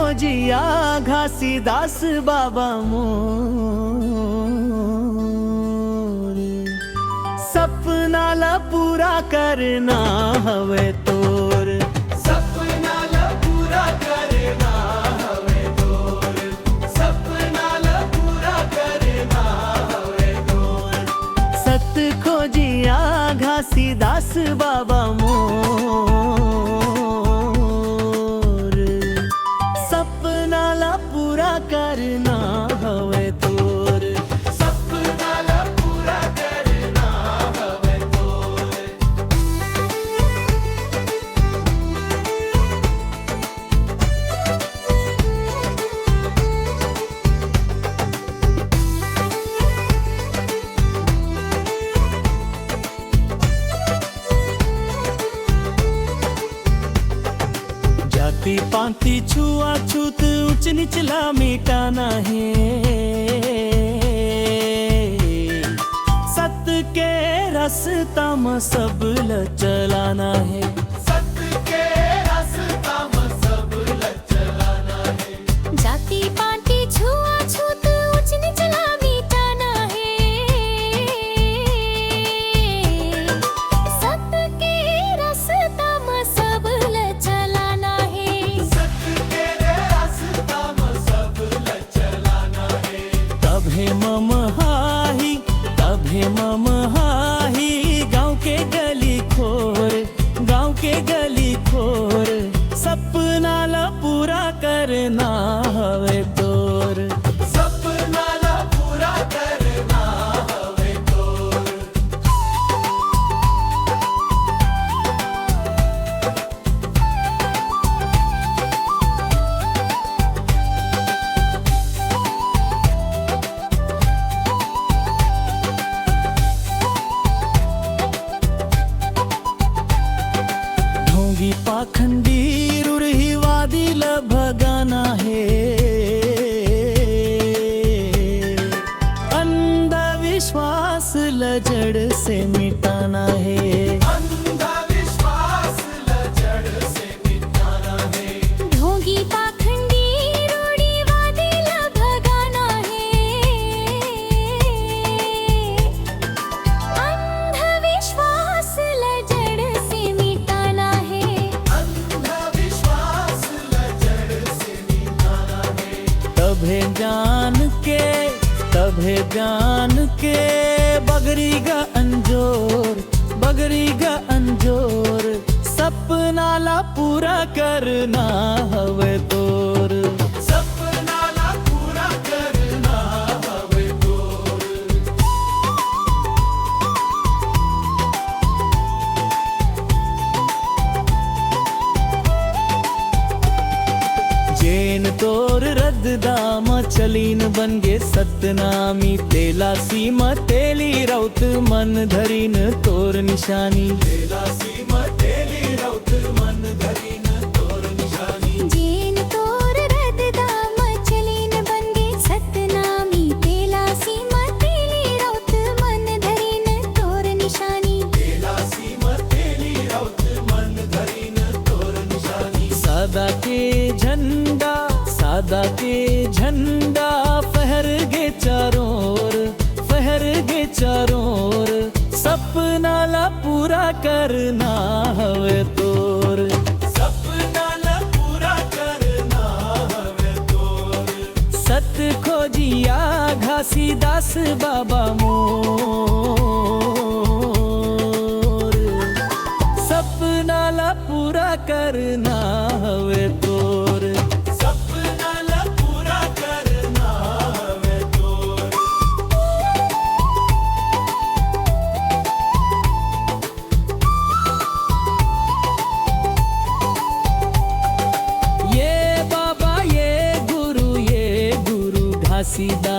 खोजिया घासीदास बाबा मोर। सपनाला पूरा करना हवे तोर, सपनाला पूरा करना हवे तोर, सपनाला पूरा करना हवे तोर। सत खोजिया घासीदास बाबा मोर। सपनाला पूरा करना हवे तोर, सपनाला पूरा करना हवे तोर। जाति पाति छुआछूत ऊंच निचला मिटाना है। सत के रास्ता में सब चलाना है। सत के रास्ता में सब चलाना है। जाति पाति छुआछूत ऊंच निचला मिटाना है। सत के रास्ता में सब चलाना है। सत के रास्ता में सब चलाना है। तभे मम हाही, तभे मम हाही, गाँव के गली खोर, गाँव के गली खोर। सपनाला पूरा करना हवे तोर, सपनाला पूरा करना हवे तोर। ढोंगी पाखंडी रुरही वादिल भगाना है। अंधविश्वास लजड़ से मिटाना है। अंधविश्वास लजड़ से मिटाना है। ढोंगी पाखंडी रूढ़िवादी भगाना है। अंधविश्वास लजड़ से मिटाना है। अंधविश्वास लजड़ से मिटाना है। तभे जान के, तभे जान के बगरीगा अंजोर, बगरीगा अंजोर। सपनाला पूरा करना हवे तोर, सपनाला पूरा करना हवे तोर। जेन तोर रद्दाम चलीन बन गे सतनामी। तेला सीमा तेली रौत मन धरीन तोर निशानी। तेला सीमा तेली रौत मन धरीन तोर निशानी। जेन तोर रद्दाम चलीन बनगे सतनामी। तेला सीमा तेली रौत मन धरीन तोर निशानी। तेला सीमा तेली रौत मन धरीन तोर निशानी। सादा के झंडा, सादा के झंडा फहर गे चारों ओर, फहर गे चारों ओर। सपनाला पूरा करना हवे तोर, सपनाला पूरा करना हवे तोर। सत खोजिया घासीदास बाबा मोर। सपनाला पूरा करना हवे तोर, सपनाला पूरा करना हवे तोर। ये बाबा ये गुरु घासीदास